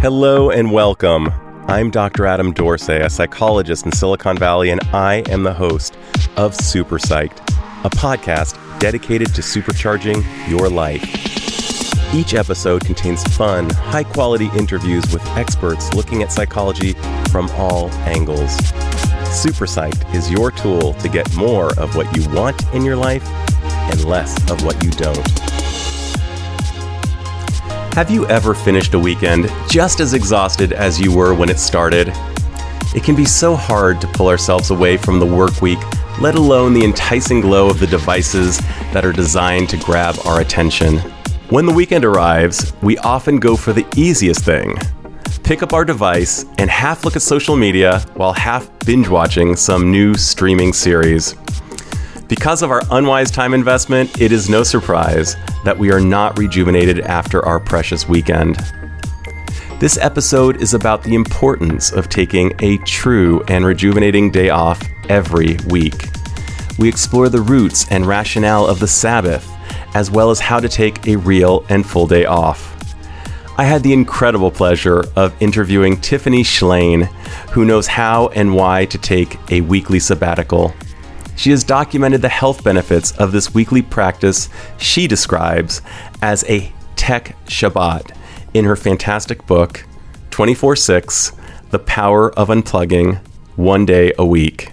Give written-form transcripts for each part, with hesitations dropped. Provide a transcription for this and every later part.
Hello and welcome. I'm Dr. Adam Dorsey, a psychologist in Silicon Valley, and I am the host of Super Psyched, a podcast dedicated to supercharging your life. Each episode contains fun, high-quality interviews with experts looking at psychology from all angles. Super Psyched is your tool to get more of what you want in your life and less of what you don't. Have you ever finished a weekend just as exhausted as you were when it started? It can be so hard to pull ourselves away from the work week, let alone the enticing glow of the devices that are designed to grab our attention. When the weekend arrives, we often go for the easiest thing. Pick up our device and half look at social media while half binge watching some new streaming series. Because of our unwise time investment, it is no surprise that we are not rejuvenated after our precious weekend. This episode is about the importance of taking a true and rejuvenating day off every week. We explore the roots and rationale of the Sabbath, as well as how to take a real and full day off. I had the incredible pleasure of interviewing Tiffany Shlain, who knows how and why to take a weekly sabbatical. She has documented the health benefits of this weekly practice she describes as a tech Shabbat in her fantastic book, 24/6, The Power of Unplugging, One Day a Week.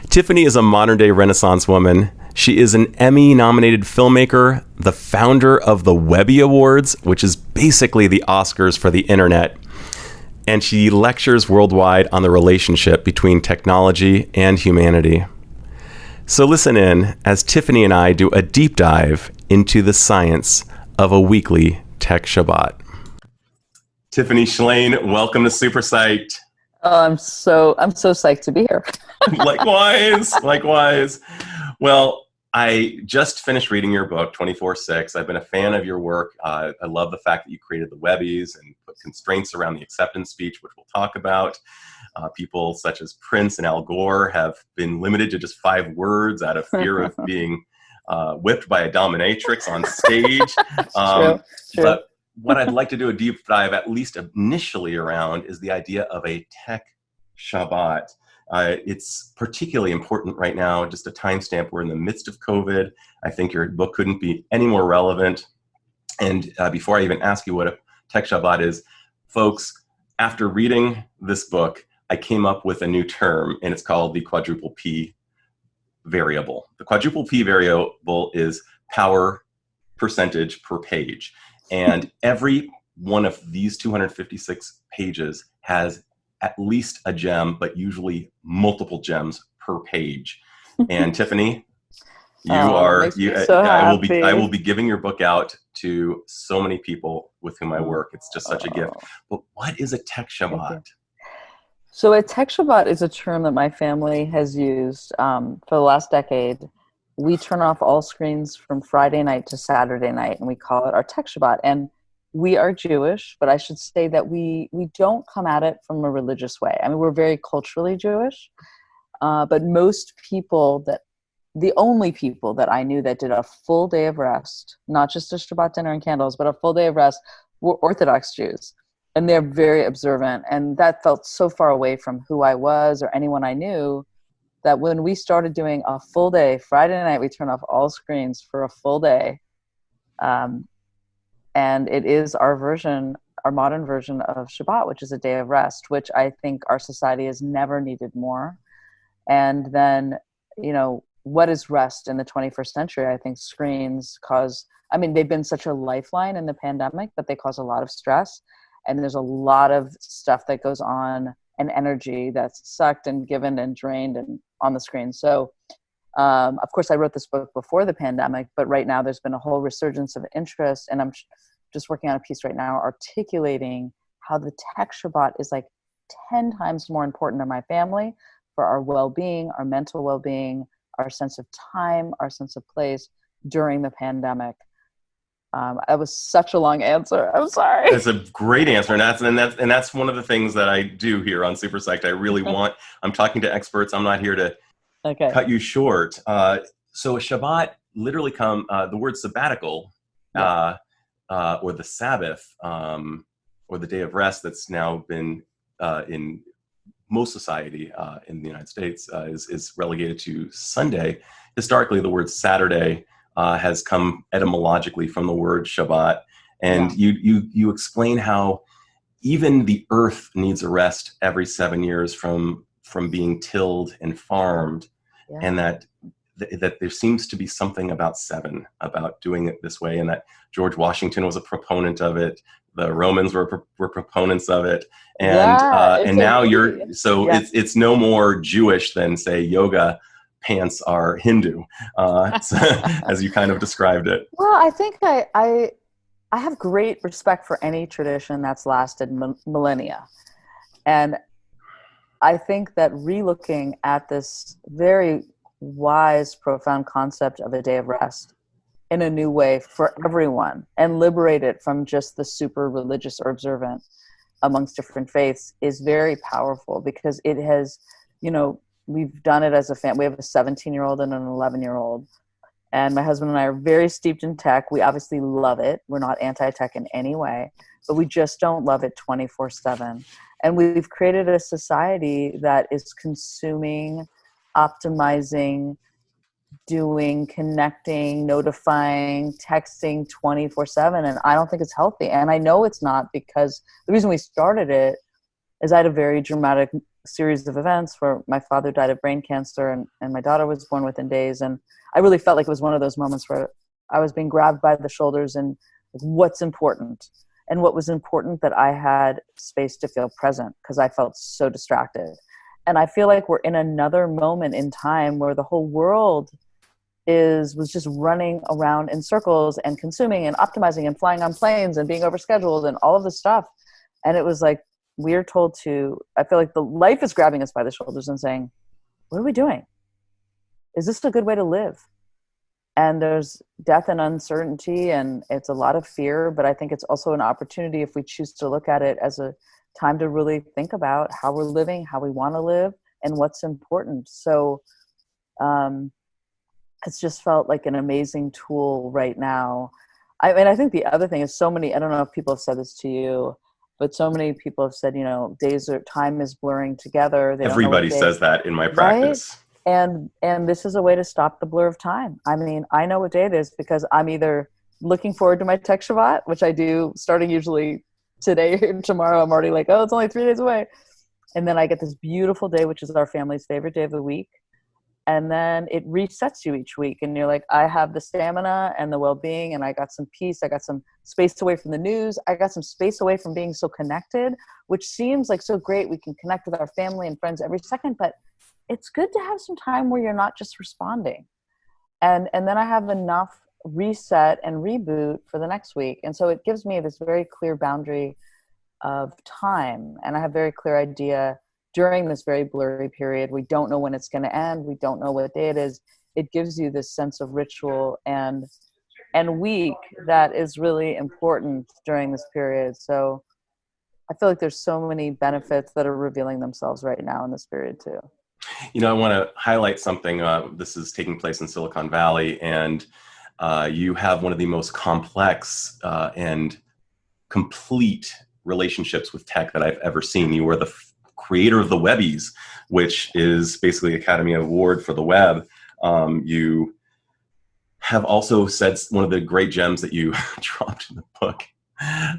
Tiffany is a modern-day Renaissance woman. She is an Emmy-nominated filmmaker, the founder of the Webby Awards, which is basically the Oscars for the internet, and she lectures worldwide on the relationship between technology and humanity. So listen in as Tiffany and I do a deep dive into the science of a weekly tech Shabbat. Tiffany Shlain, welcome to Super Psyched. Oh, I'm so psyched to be here. Likewise. Well, I just finished reading your book, 24/6. I've been a fan of your work. I love the fact that you created the Webbies and put constraints around the acceptance speech, which we'll talk about. People such as Prince and Al Gore have been limited to just 5 words out of fear of being whipped by a dominatrix on stage. True. But what I'd like to do a deep dive, at least initially, around is the idea of a tech Shabbat. It's particularly important right now, just a timestamp. We're in the midst of COVID. I think your book couldn't be any more relevant. And before I even ask you what a tech Shabbat is, folks, after reading this book, I came up with a new term, and it's called the quadruple P variable. The quadruple P variable is power percentage per page. And every one of these 256 pages has at least a gem, but usually multiple gems per page. And Tiffany, I will be giving your book out to so many people with whom I work. It's just such a gift. But what is a tech Shabbat? So a tech Shabbat is a term that my family has used for the last decade. We turn off all screens from Friday night to Saturday night, and we call it our tech Shabbat. And we are Jewish, but I should say that we don't come at it from a religious way. I mean, we're very culturally Jewish, but the only people that I knew that did a full day of rest, not just a Shabbat dinner and candles, but a full day of rest, were Orthodox Jews. And they're very observant. And that felt so far away from who I was or anyone I knew that when we started doing a full day, Friday night, we turn off all screens for a full day. And it is our modern version of Shabbat, which is a day of rest, which I think our society has never needed more. And then, what is rest in the 21st century? I think screens they've been such a lifeline in the pandemic, but they cause a lot of stress. And there's a lot of stuff that goes on and energy that's sucked and given and drained and on the screen. So, of course, I wrote this book before the pandemic, but right now there's been a whole resurgence of interest. And I'm just working on a piece right now articulating how the tech Shabbat is like 10 times more important to my family for our well-being, our mental well-being, our sense of time, our sense of place during the pandemic. That was such a long answer. I'm sorry. That's a great answer. And that's one of the things that I do here on Super Psyched. I really I'm talking to experts. I'm not here to cut you short. So a Shabbat literally the word sabbatical, or the Sabbath, or the day of rest that's now been in most society in the United States is relegated to Sunday. Historically, the word Saturday has come etymologically from the word Shabbat. And you explain how even the earth needs a rest every 7 years from being tilled and farmed, and that there seems to be something about seven, about doing it this way, and that George Washington was a proponent of it. The Romans were proponents of it, and now it's no more Jewish than, say, yoga pants are Hindu, as you kind of described it. Well, I think I have great respect for any tradition that's lasted millennia, and I think that relooking at this very wise, profound concept of a day of rest in a new way for everyone, and liberate it from just the super religious or observant amongst different faiths, is very powerful, because it has, we've done it as a family. We have a 17-year-old and an 11-year-old, and my husband and I are very steeped in tech. We obviously love it. We're not anti-tech in any way, but we just don't love it 24/7. And we've created a society that is consuming, optimizing, doing, connecting, notifying, texting 24/7. And I don't think it's healthy. And I know it's not, because the reason we started it is I had a very dramatic series of events where my father died of brain cancer, and my daughter was born within days. And I really felt like it was one of those moments where I was being grabbed by the shoulders and what's important. And what was important, that I had space to feel present, because I felt so distracted. And I feel like we're in another moment in time where the whole world was just running around in circles and consuming and optimizing and flying on planes and being overscheduled and all of this stuff. And it was like, we're told to, I feel like the life is grabbing us by the shoulders and saying, what are we doing? Is this a good way to live? And there's death and uncertainty, and it's a lot of fear, but I think it's also an opportunity, if we choose to look at it as a time to really think about how we're living, how we want to live, and what's important. So it's just felt like an amazing tool right now. I think the other thing is, so many, I don't know if people have said this to you, but so many people have said, time is blurring together. Everybody says that in my practice. Right? And this is a way to stop the blur of time. I mean, I know what day it is, because I'm either looking forward to my tech Shabbat, which I do starting usually today or tomorrow. I'm already like, oh, it's only 3 days away. And then I get this beautiful day, which is our family's favorite day of the week. And then it resets you each week. And you're like, I have the stamina and the well-being, and I got some peace. I got some space away from the news. I got some space away from being so connected, which seems like so great. We can connect with our family and friends every second, but it's good to have some time where you're not just responding. And then I have enough reset and reboot for the next week. And so it gives me this very clear boundary of time. And I have a very clear idea during this very blurry period. We don't know when it's going to end. We don't know what day it is. It gives you this sense of ritual and week that is really important during this period. So I feel like there's so many benefits that are revealing themselves right now in this period too. I want to highlight something. This is taking place in Silicon Valley, and you have one of the most complex and complete relationships with tech that I've ever seen. You were the creator of the Webbies, which is basically Academy Award for the web. You have also said one of the great gems that you dropped in the book.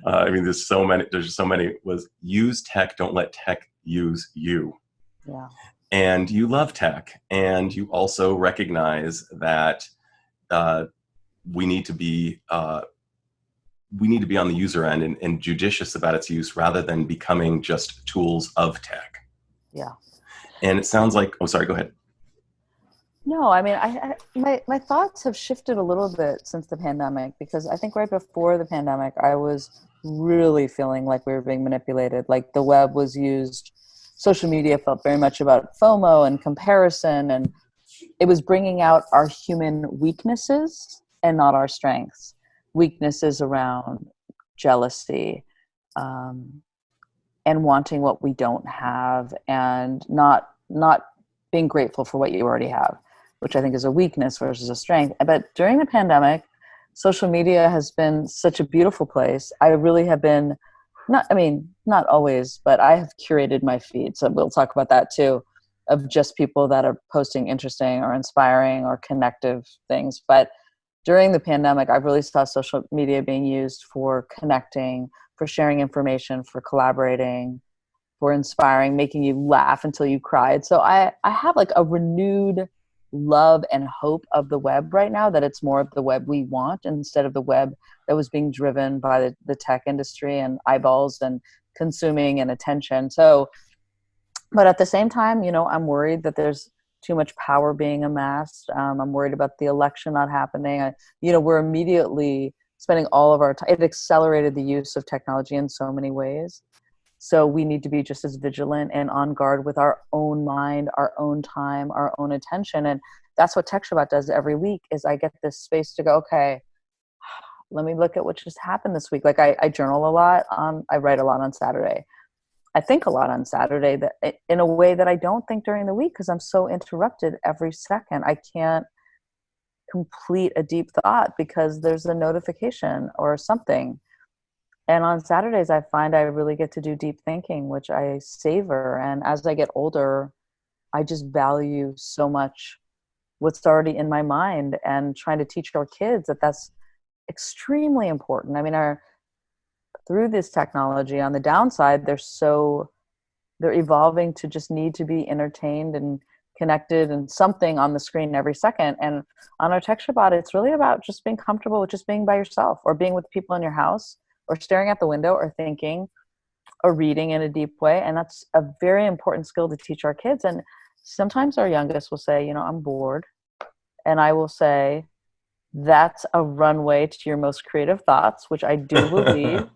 There's so many, was use tech, don't let tech use you. Yeah. And you love tech, and you also recognize that we need to be on the user end and judicious about its use, rather than becoming just tools of tech. Yeah. And it sounds like, oh, sorry, go ahead. No, I mean, my thoughts have shifted a little bit since the pandemic, because I think right before the pandemic, I was really feeling like we were being manipulated. Like the web was used, social media felt very much about FOMO and comparison, and it was bringing out our human weaknesses and not our strengths. Weaknesses around jealousy, and wanting what we don't have, and not being grateful for what you already have, which I think is a weakness versus a strength. But during the pandemic, social media has been such a beautiful place. I really have been not always, but I have curated my feed. So we'll talk about that too, of just people that are posting interesting or inspiring or connective things. But during the pandemic, I really saw social media being used for connecting, for sharing information, for collaborating, for inspiring, making you laugh until you cried. So I have like a renewed love and hope of the web right now, that it's more of the web we want instead of the web that was being driven by the tech industry and eyeballs and consuming and attention. So, but at the same time, I'm worried that there's too much power being amassed. I'm worried about the election not happening. We're immediately spending all of our time. It accelerated the use of technology in so many ways. So we need to be just as vigilant and on guard with our own mind, our own time, our own attention. And that's what Tech Shabbat does every week, is I get this space to go, okay, let me look at what just happened this week. Like I journal a lot I write a lot on Saturday. I think a lot on Saturday, that in a way that I don't think during the week, because I'm so interrupted every second. I can't complete a deep thought because there's a notification or something. And on Saturdays, I find I really get to do deep thinking, which I savor. And as I get older, I just value so much what's already in my mind, and trying to teach our kids that that's extremely important. I mean, through this technology, on the downside, they're evolving to just need to be entertained and connected and something on the screen every second. And on our Tech Shabbat, it's really about just being comfortable with just being by yourself, or being with people in your house, or staring at the window, or thinking, or reading in a deep way. And that's a very important skill to teach our kids. And sometimes our youngest will say, I'm bored. And I will say, that's a runway to your most creative thoughts, which I do believe.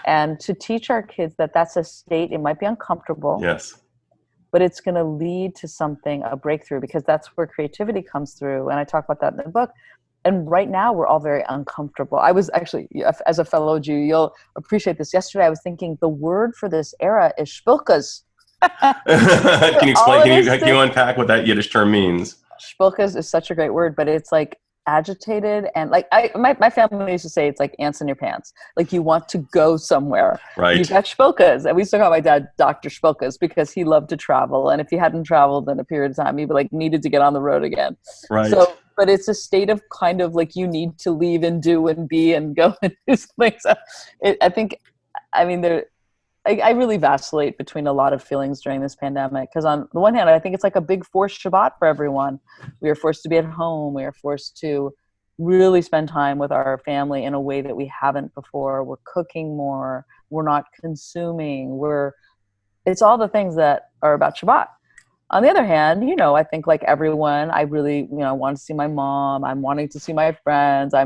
And to teach our kids that that's a state, it might be uncomfortable. Yes. But it's going to lead to something, a breakthrough, because that's where creativity comes through. And I talk about that in the book. And right now, we're all very uncomfortable. I was actually, as a fellow Jew, you'll appreciate this. Yesterday, I was thinking the word for this era is shpilkas. Can you explain? Can you unpack what that Yiddish term means? Shpilkas is such a great word, but it's like agitated, and like my family used to say, it's like ants in your pants. Like you want to go somewhere. Right. You've got shpilkas. And we used to call my dad Dr. Shpilkas, because he loved to travel. And if he hadn't traveled in a period of time, he like needed to get on the road again. Right. So, but it's a state of kind of like you need to leave and do and be and go and do something. So I really vacillate between a lot of feelings during this pandemic, because on the one hand, I think it's like a big forced Shabbat for everyone. We are forced to be at home. We are forced to really spend time with our family in a way that we haven't before. We're cooking more. We're not consuming. It's all the things that are about Shabbat. On the other hand, I think like everyone, I really, want to see my mom. I'm wanting to see my friends. I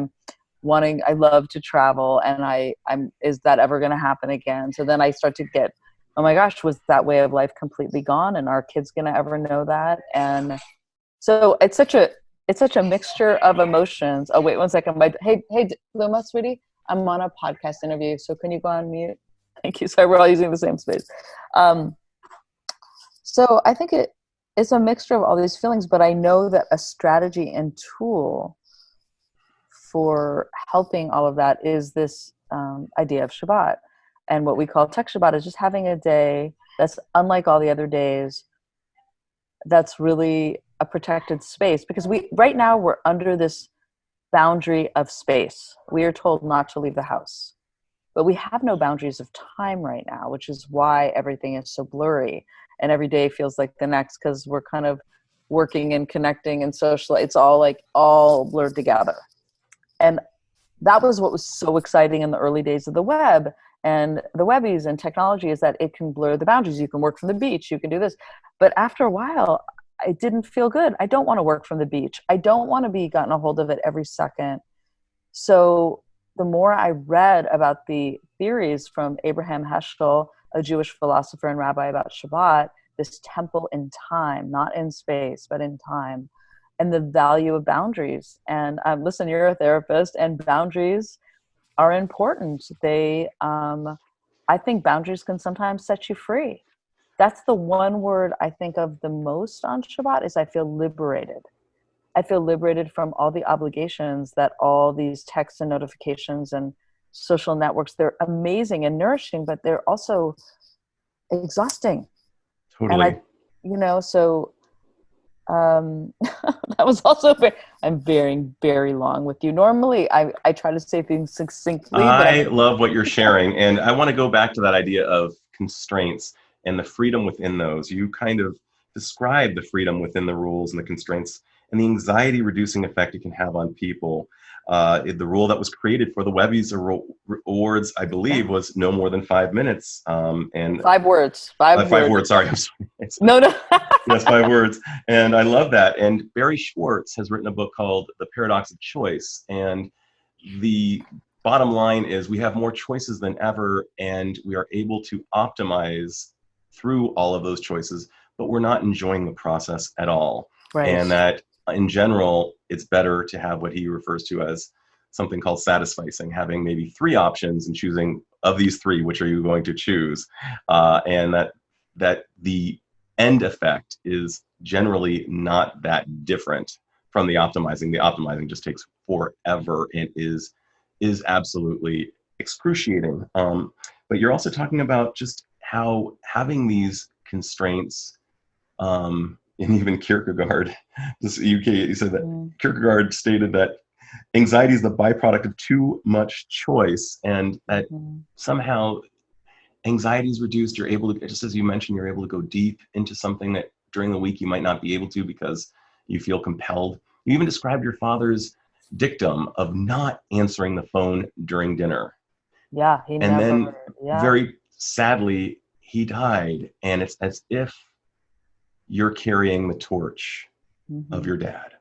love to travel, and is that ever going to happen again? So then I start to get, oh my gosh, was that way of life completely gone? And are kids going to ever know that? And so it's such a mixture of emotions. Oh, wait 1 second. Hey, Luma, sweetie, I'm on a podcast interview. So can you go on mute? Thank you. Sorry, we're all using the same space. So I think it's a mixture of all these feelings, but I know that a strategy and tool for helping all of that is this idea of Shabbat. And what we call Tech Shabbat is just having a day that's unlike all the other days, that's really a protected space. Because right now we're under this boundary of space. We are told not to leave the house. But we have no boundaries of time right now, which is why everything is so blurry. And every day feels like the next, because we're kind of working and connecting and social. It's all blurred together. And that was what was so exciting in the early days of the web and the webbies and technology, is that it can blur the boundaries. You can work from the beach, you can do this. But after a while, it didn't feel good. I don't want to work from the beach. I don't want to be gotten a hold of it every second. So the more I read about the theories from Abraham Heschel, a Jewish philosopher and rabbi, about Shabbat, this temple in time, not in space, but in time, and the value of boundaries. And listen, you're a therapist, and boundaries are important. I think boundaries can sometimes set you free. That's the one word I think of the most on Shabbat, is I feel liberated. I feel liberated from all the obligations that all these texts and notifications and social networks. They're amazing and nourishing, but they're also exhausting. Totally. And so that was also I'm very, very long with you. Normally I try to say things succinctly, but I love what you're sharing. And I want to go back to that idea of constraints and the freedom within those. You kind of describe the freedom within the rules and the constraints and the anxiety reducing effect it can have on people. The rule that was created for the Webby's awards, I believe, was no more than 5 minutes. And 5 words. 5 words. Sorry, I'm sorry. No. Yes, 5 words. And I love that. And Barry Schwartz has written a book called The Paradox of Choice. And the bottom line is we have more choices than ever, and we are able to optimize through all of those choices, but we're not enjoying the process at all. Right. And that in general, it's better to have what he refers to as something called satisficing, having maybe 3 options and choosing of these 3, which are you going to choose? And that the end effect is generally not that different from the optimizing. The optimizing just takes forever and is absolutely excruciating. But you're also talking about just how having these constraints, and even Kierkegaard, you said that Kierkegaard stated that anxiety is the byproduct of too much choice, and that somehow anxiety is reduced. You're able to, just as you mentioned, you're able to go deep into something that during the week you might not be able to because you feel compelled. You even described your father's dictum of not answering the phone during dinner. Yeah, very sadly, he died, and it's as if you're carrying the torch of your dad.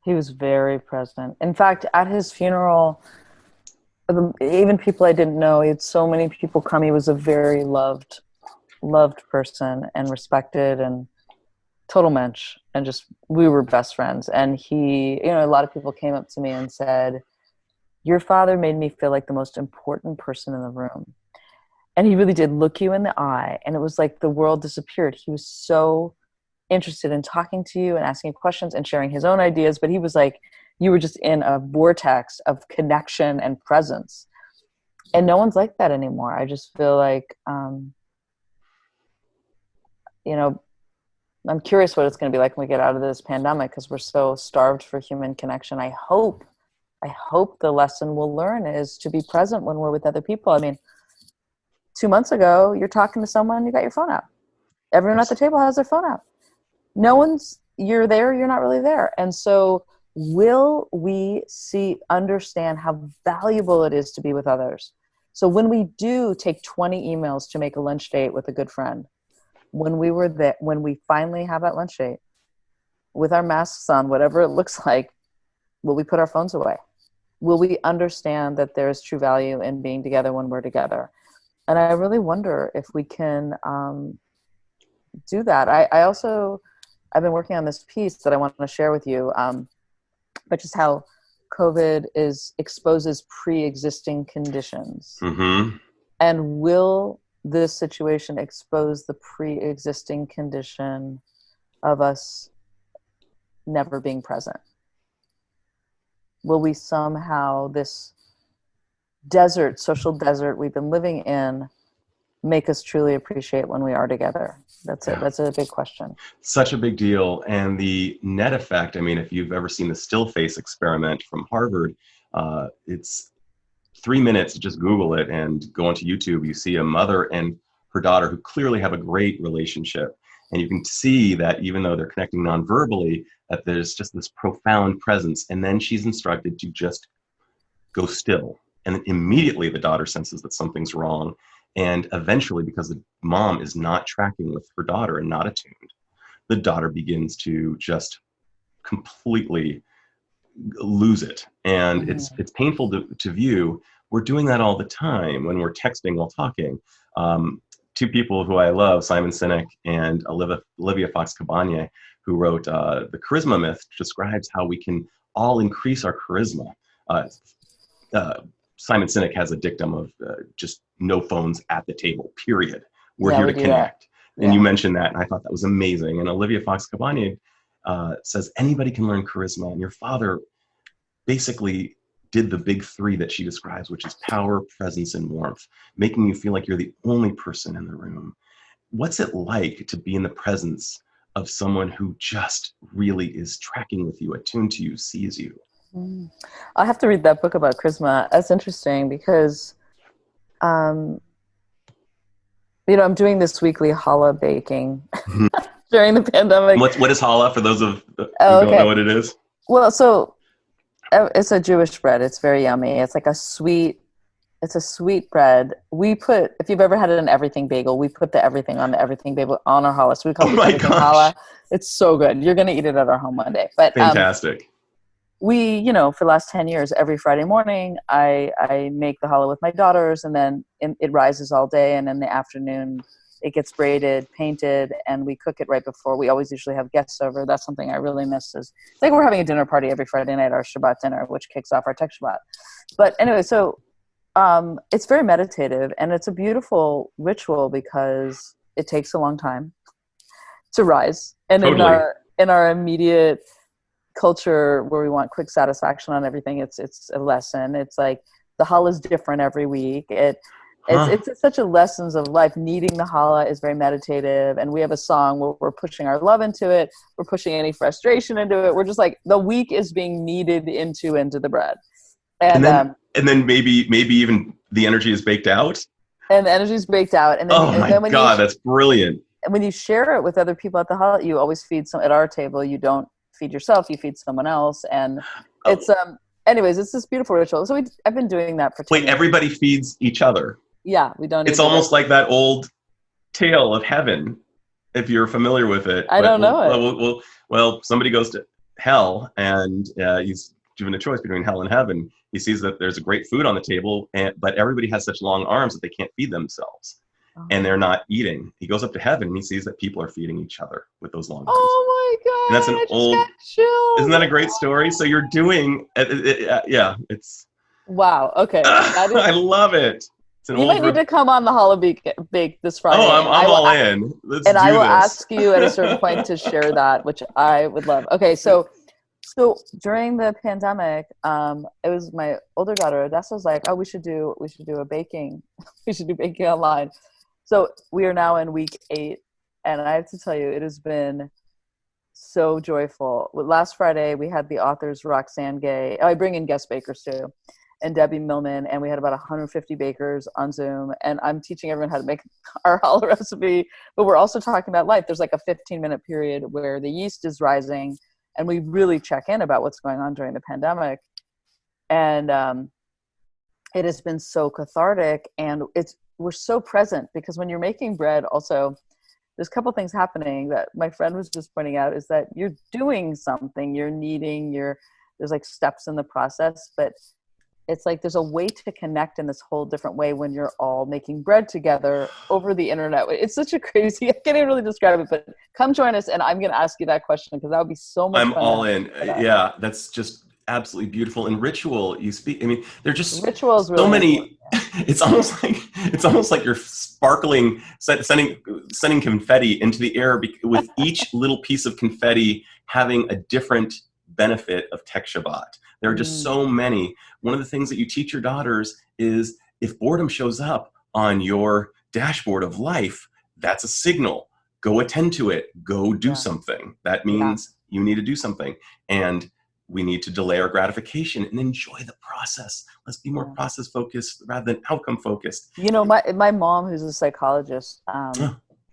He was very present. In fact, at his funeral, even people I didn't know, he had so many people come. He was a very loved person and respected and total mensch. And just, we were best friends. And he, a lot of people came up to me and said, your father made me feel like the most important person in the room. And he really did look you in the eye. And it was like the world disappeared. He was so interested in talking to you and asking questions and sharing his own ideas. But he was like, you were just in a vortex of connection and presence. And no one's like that anymore. I just feel like, I'm curious what it's going to be like when we get out of this pandemic, because we're so starved for human connection. I hope the lesson we'll learn is to be present when we're with other people. I mean, 2 months ago, you're talking to someone, you got your phone out. Everyone at the table has their phone out. You're there, you're not really there. And so will we understand how valuable it is to be with others? So when we do take 20 emails to make a lunch date with a good friend, when we finally have that lunch date with our masks on, whatever it looks like, will we put our phones away? Will we understand that there is true value in being together when we're together? And I really wonder if we can do that. I've been working on this piece that I want to share with you, but just how COVID exposes pre-existing conditions. And will this situation expose the pre-existing condition of us never being present? Will we somehow, this social desert we've been living in, make us truly appreciate when we are together? That's it. That's a big question. Such a big deal. And the net effect, I mean, if you've ever seen the still face experiment from Harvard, it's 3 minutes, just Google it and go onto YouTube. You see a mother and her daughter who clearly have a great relationship. And you can see that even though they're connecting non-verbally, that there's just this profound presence. And then she's instructed to just go still. And then immediately the daughter senses that something's wrong. And eventually, because the mom is not tracking with her daughter and not attuned, the daughter begins to just completely lose it. And it's painful to view. We're doing that all the time when we're texting while talking. 2 people who I love, Simon Sinek and Olivia Fox-Cabana, who wrote The Charisma Myth, describes how we can all increase our charisma. Simon Sinek has a dictum of just no phones at the table, period. We're here to connect. And you mentioned that, and I thought that was amazing. And Olivia Fox-Cabana says anybody can learn charisma, and your father basically did the big three that she describes, which is power, presence, and warmth, making you feel like you're the only person in the room. What's it like to be in the presence of someone who just really is tracking with you, attuned to you, sees you? I'll have to read that book about charisma. That's interesting because, I'm doing this weekly challah baking during the pandemic. What is challah for those of who don't know what it is? Well, so it's a Jewish bread. It's very yummy. It's like a sweet bread. If you've ever had an everything bagel, we put the everything on the everything bagel on our challah. So we call it everything challah. It's so good. You're going to eat it at our home one day. But fantastic. We, for the last 10 years, every Friday morning, I make the challah with my daughters, and then it rises all day. And in the afternoon, it gets braided, painted, and we cook it right before. We always usually have guests over. That's something I really miss. It's like we're having a dinner party every Friday night, our Shabbat dinner, which kicks off our Tech Shabbat. But anyway, so it's very meditative, and it's a beautiful ritual because it takes a long time to rise. And totally. in our immediate culture where we want quick satisfaction on everything, it's a lesson. It's like the challah is different every week. It's such a lessons of life. Kneading the challah is very meditative, and we have a song where we're pushing our love into it. We're pushing any frustration into it. We're just like, the week is being kneaded into the bread. And then maybe even the energy is baked out. And the energy is baked out. And then that's brilliant. And when you share it with other people at the challah, you always feed at our table. You don't feed yourself, you feed someone else. And it's anyways, it's this beautiful ritual. So I've been doing that for 10 years. Everybody feeds each other. Yeah, we don't. It's almost like that old tale of heaven, if you're familiar with it. I don't know it. Well, somebody goes to hell, and he's given a choice between hell and heaven. He sees that there's a great food on the table, but everybody has such long arms that they can't feed themselves, and they're not eating. He goes up to heaven, and he sees that people are feeding each other with those long arms. Oh my God! And that's an old. Isn't that a great story? So you're doing, it's. Wow. Okay. I love it. You might need to come on the challah bake this Friday. Oh, I'm all in. Let's do this. I will ask you at a certain point to share that, which I would love. Okay, so during the pandemic, it was my older daughter, Odessa, was like, "Oh, we should do a baking. We should do baking online." So we are now in week 8, and I have to tell you, it has been so joyful. Last Friday, we had the authors Roxane Gay. I bring in guest bakers too. And Debbie Millman, and we had about 150 bakers on Zoom, and I'm teaching everyone how to make our challah recipe, but we're also talking about life. There's like a 15-minute period where the yeast is rising, and we really check in about what's going on during the pandemic. And it has been so cathartic, and we're so present, because when you're making bread, also, there's a couple things happening that my friend was just pointing out, is that you're doing something, you're kneading, there's like steps in the process, but it's like there's a way to connect in this whole different way when you're all making bread together over the internet. It's such a crazy, I can't even really describe it, but come join us, and I'm going to ask you that question, because that would be so much fun. I'm all in. Yeah, that's just absolutely beautiful. And ritual, you speak, I mean, they're just rituals really so many, it's almost like you're sparkling, sending confetti into the air with each little piece of confetti having a different benefit of Tech Shabbat. There are just so many. One of the things that you teach your daughters is, if boredom shows up on your dashboard of life, that's a signal. Go attend to it. Go do something. That means you need to do something. And we need to delay our gratification and enjoy the process. Let's be more process focused rather than outcome focused. My mom, who's a psychologist,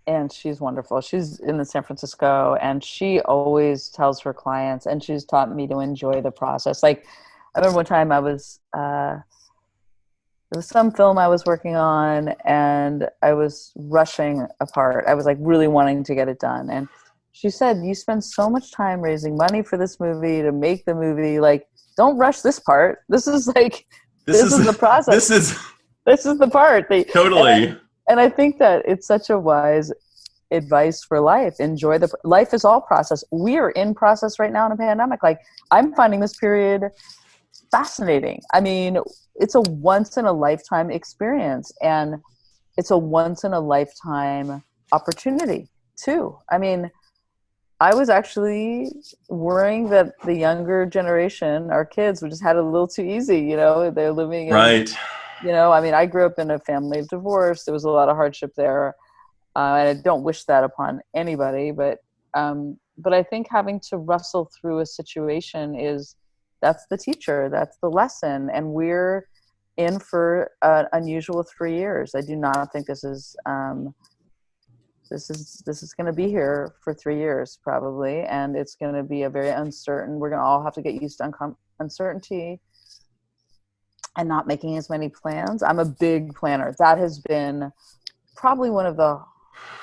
and she's wonderful. She's in San Francisco, and she always tells her clients, and she's taught me to enjoy the process. Like, I remember one time there was some film I was working on, and I was rushing a part. I was like really wanting to get it done. And she said, "You spend so much time raising money for this movie, to make the movie. Like, don't rush this part. This is the process. This is the part." Totally. And I think that it's such a wise advice for life. Enjoy life is all process. We are in process right now in a pandemic. Like, I'm finding this period fascinating. I mean, it's a once in a lifetime experience, and it's a once in a lifetime opportunity too. I mean, I was actually worrying that the younger generation, our kids, just had it a little too easy. They're living in, Right. I mean, I grew up in a family of divorce. There was a lot of hardship there. And I don't wish that upon anybody, but I think having to wrestle through a situation that's the teacher, that's the lesson. And we're in for an unusual 3 years. I do not think this is going to be here for 3 years probably, and it's going to be a very uncertain. We're going to all have to get used to uncertainty and not making as many plans. I'm a big planner. That has been probably one of the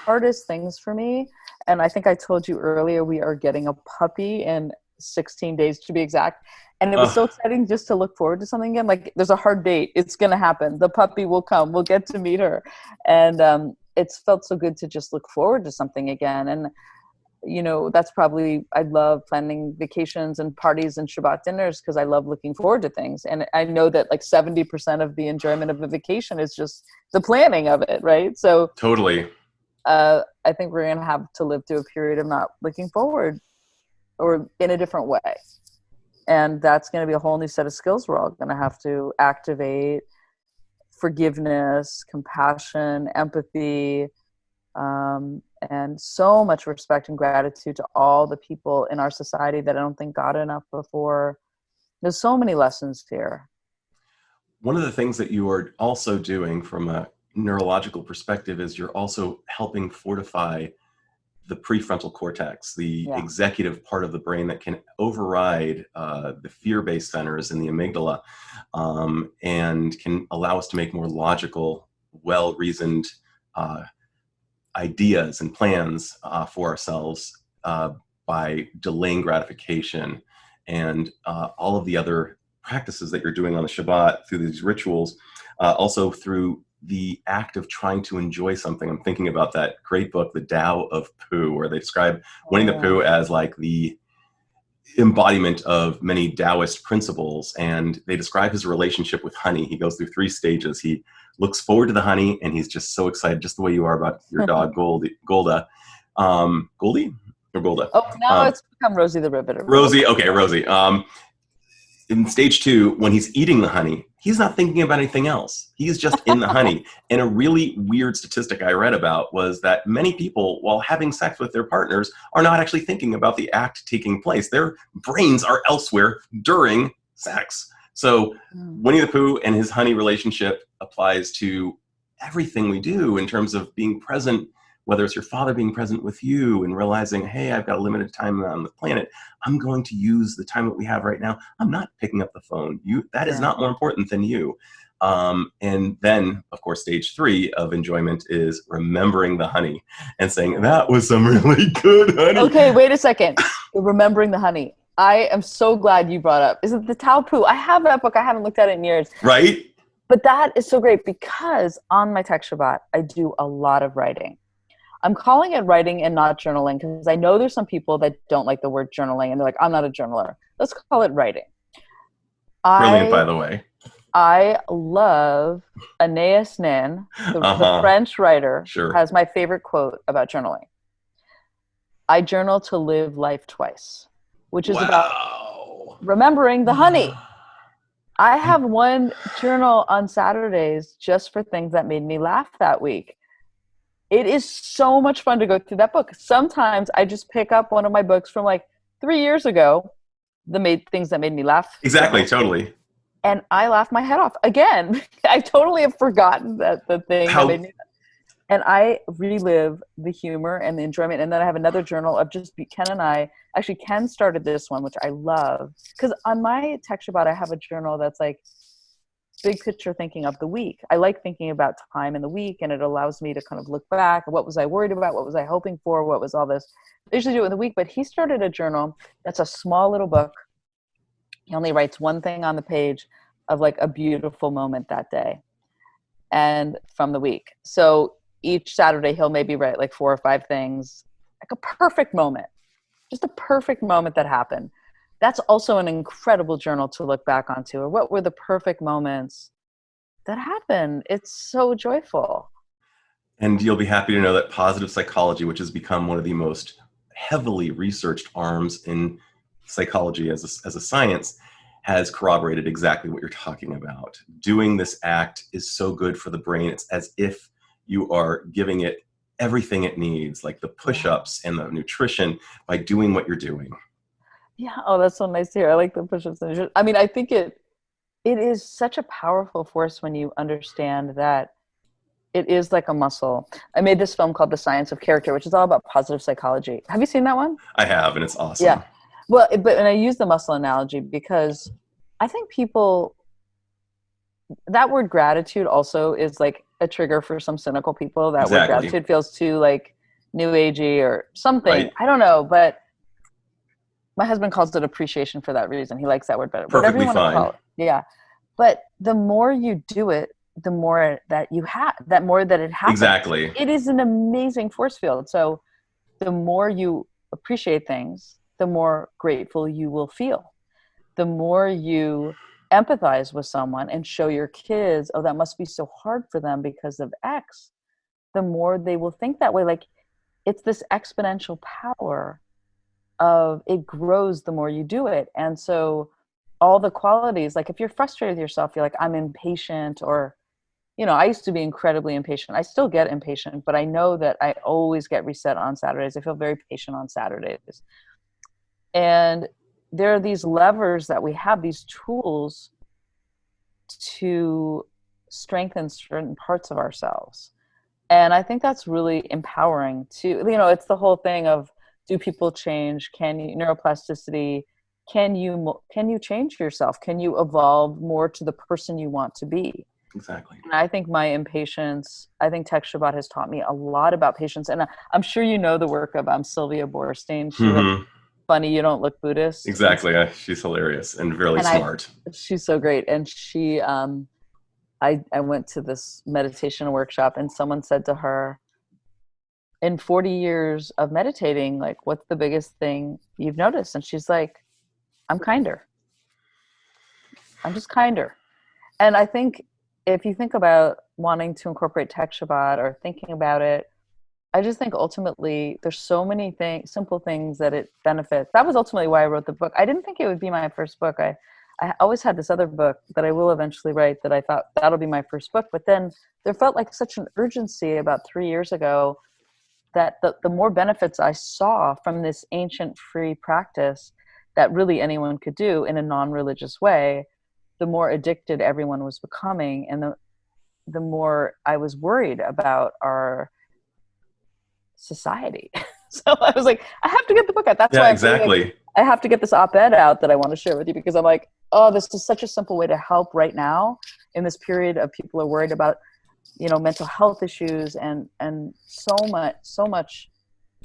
hardest things for me. And I think I told you earlier, we are getting a puppy in 16 days to be exact. And it was so exciting just to look forward to something again. Like, there's a hard date. It's going to happen. The puppy will come. We'll get to meet her. And it's felt so good to just look forward to something again. And, that's probably, I love planning vacations and parties and Shabbat dinners because I love looking forward to things. And I know that like 70% of the enjoyment of a vacation is just the planning of it, right? So Totally. I think we're going to have to live through a period of not looking forward or in a different way. And that's going to be a whole new set of skills we're all going to have to activate: forgiveness, compassion, empathy, and so much respect and gratitude to all the people in our society that I don't think got enough before. There's so many lessons here. One of the things that you are also doing from a neurological perspective is you're also helping fortify the prefrontal cortex, the executive part of the brain that can override the fear-based centers in the amygdala, and can allow us to make more logical, well-reasoned ideas and plans for ourselves by delaying gratification, and all of the other practices that you're doing on the Shabbat through these rituals, also through the act of trying to enjoy something. I'm thinking about that great book, The Tao of Pooh, where they describe Winnie the Pooh as like the embodiment of many Taoist principles. And they describe his relationship with honey. He goes through 3 stages. He looks forward to the honey, and he's just so excited, just the way you are about your dog, Golda. Goldie or Golda? Oh, now it's become Rosie the Riveter. Rosie, okay, Rosie. In stage 2, when he's eating the honey, he's not thinking about anything else. He's just in the honey. And a really weird statistic I read about was that many people, while having sex with their partners, are not actually thinking about the act taking place. Their brains are elsewhere during sex. So Winnie the Pooh and his honey relationship applies to everything we do in terms of being present, whether it's your father being present with you and realizing, hey, I've got a limited time on the planet. I'm going to use the time that we have right now. I'm not picking up the phone. That is not more important than you. And then, of course, stage 3 of enjoyment is remembering the honey and saying, that was some really good honey. Okay, wait a second. Remembering the honey. I am so glad you brought up. Is it the Tao Pooh? I have that book. I haven't looked at it in years. Right? But that is so great because on my Tech Shabbat, I do a lot of writing. I'm calling it writing and not journaling because I know there's some people that don't like the word journaling and they're like, I'm not a journaler. Let's call it writing. Brilliant, by the way. I love Anais Nin, the French writer, has my favorite quote about journaling. I journal to live life twice, which is about remembering the honey. I have one journal on Saturdays just for things that made me laugh that week. It is so much fun to go through that book. Sometimes I just pick up one of my books from like 3 years ago, things that made me laugh. Exactly, totally. And I laugh my head off. Again, I totally have forgotten that the thing that made me laugh. And I relive the humor and the enjoyment. And then I have another journal of just Ken and I. Actually, Ken started this one, which I love. Because on my Tech Shabbat, I have a journal that's like big picture thinking of the week. I like thinking about time in the week, and it allows me to kind of look back. What was I worried about? What was I hoping for? What was all this? I usually do it in the week, but he started a journal that's a small little book. He only writes one thing on the page of like a beautiful moment that day and from the week. So each Saturday he'll maybe write like 4 or 5 things, like a perfect moment, just a perfect moment that happened. That's also an incredible journal to look back onto. Or what were the perfect moments that happened? It's so joyful. And you'll be happy to know that positive psychology, which has become one of the most heavily researched arms in psychology as a science has corroborated exactly what you're talking about. Doing this act is so good for the brain. It's as if you are giving it everything it needs, like the push-ups and the nutrition, by doing what you're doing. Yeah. Oh, that's so nice to hear. I like the push-ups. I mean, I think it is such a powerful force when you understand that it is like a muscle. I made this film called The Science of Character, which is all about positive psychology. Have you seen that one? I have, and it's awesome. Yeah. Well, and I use the muscle analogy because I think that word gratitude also is like a trigger for some cynical people. That word gratitude feels too like new agey or something. Right. I don't know, but my husband calls it appreciation for that reason. He likes that word better. Perfectly fine. Call it. Yeah. But the more you do it, the more that you have, that more that it happens. Exactly. It is an amazing force field. So the more you appreciate things, the more grateful you will feel. The more you empathize with someone and show your kids, oh, that must be so hard for them because of X, the more they will think that way. Like, it's this exponential power of it grows the more you do it. And so all the qualities, like if you're frustrated with yourself, you're like, I'm impatient, or, you know, I used to be incredibly impatient. I still get impatient, but I know that I always get reset on Saturdays. I feel very patient on Saturdays. And there are these levers that we have, these tools to strengthen certain parts of ourselves. And I think that's really empowering too. You know, it's the whole thing of, do people change? Can you, neuroplasticity, can you change yourself? Can you evolve more to the person you want to be? Exactly. And I think my impatience, I think Tech Shabbat has taught me a lot about patience. And I'm sure you know the work of Sylvia Boorstein. She wrote Funny You Don't Look Buddhist. Exactly. She's hilarious and really smart. She's so great. And she, I went to this meditation workshop, and someone said to her, in 40 years of meditating, like, what's the biggest thing you've noticed? And she's like, I'm kinder. I'm just kinder. And I think if you think about wanting to incorporate Tech Shabbat or thinking about it, I just think ultimately there's so many simple things that it benefits. That was ultimately why I wrote the book. I didn't think it would be my first book. I always had this other book that I will eventually write that I thought that'll be my first book. But then there felt like such an urgency about 3 years ago that the more benefits I saw from this ancient free practice that really anyone could do in a non-religious way, the more addicted everyone was becoming, and the more I was worried about our society. So I was like, I have to get the book out. That's why exactly. I have to get this op-ed out that I want to share with you, because I'm like, oh, this is such a simple way to help right now in this period of people are worried about, you know, mental health issues and so much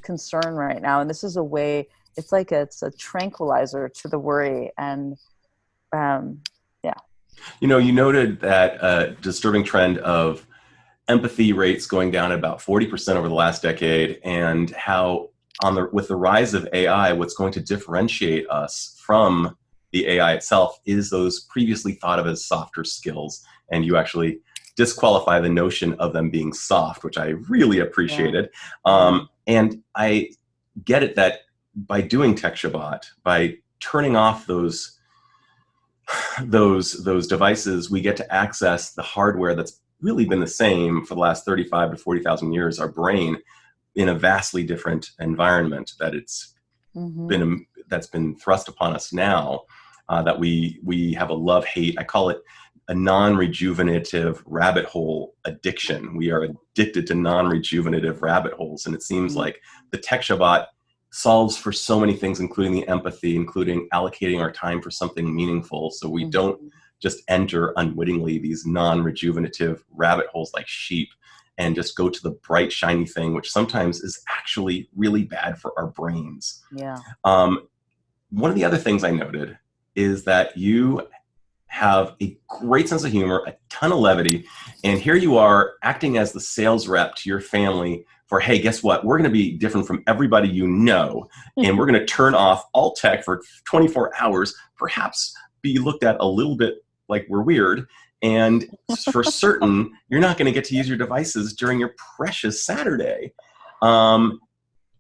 concern right now. And this is a way, it's a tranquilizer to the worry. And yeah. You know, you noted that disturbing trend of empathy rates going down at about 40% over the last decade, and how with the rise of AI, what's going to differentiate us from the AI itself is those previously thought of as softer skills. And you actually disqualify the notion of them being soft, which I really appreciated. Yeah. And I get it that by doing Tech Shabbat, by turning off those devices, we get to access the hardware that's really been the same for the last 35 to 40,000 years, our brain, in a vastly different environment that it's that's been thrust upon us now, that we have a love-hate, I call it a non-rejuvenative rabbit hole addiction. We are addicted to non-rejuvenative rabbit holes. And it seems like the Tech Shabbat solves for so many things, including the empathy, including allocating our time for something meaningful, so we don't just enter unwittingly these non-rejuvenative rabbit holes like sheep and just go to the bright, shiny thing, which sometimes is actually really bad for our brains. Yeah. One of the other things I noted is that you have a great sense of humor, a ton of levity, and here you are acting as the sales rep to your family for, hey, guess what? We're going to be different from everybody you know, and we're going to turn off all tech for 24 hours, perhaps be looked at a little bit like we're weird, and for certain, you're not going to get to use your devices during your precious Saturday.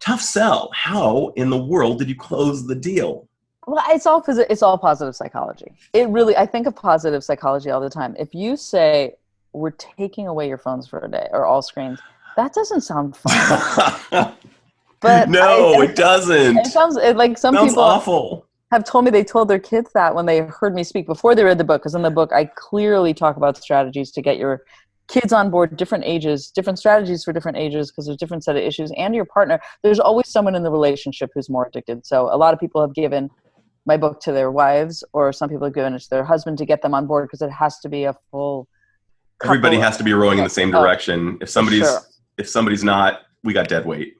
Tough sell. How in the world did you close the deal? Well, it's all positive psychology. It really, I think of positive psychology all the time. If you say we're taking away your phones for a day or all screens, that doesn't sound fun. But No, it doesn't. It sounds like some Sounds people awful. have told me they told their kids that when they heard me speak before they read the book. Because in the book, I clearly talk about strategies to get your kids on board, different ages, different strategies for different ages, because there's different set of issues, and your partner. There's always someone in the relationship who's more addicted. So a lot of people have given my book to their wives, or some people have given it to their husband to get them on board, because it has to be a full couple. Everybody has to be rowing in the same direction. If somebody's not, we got dead weight.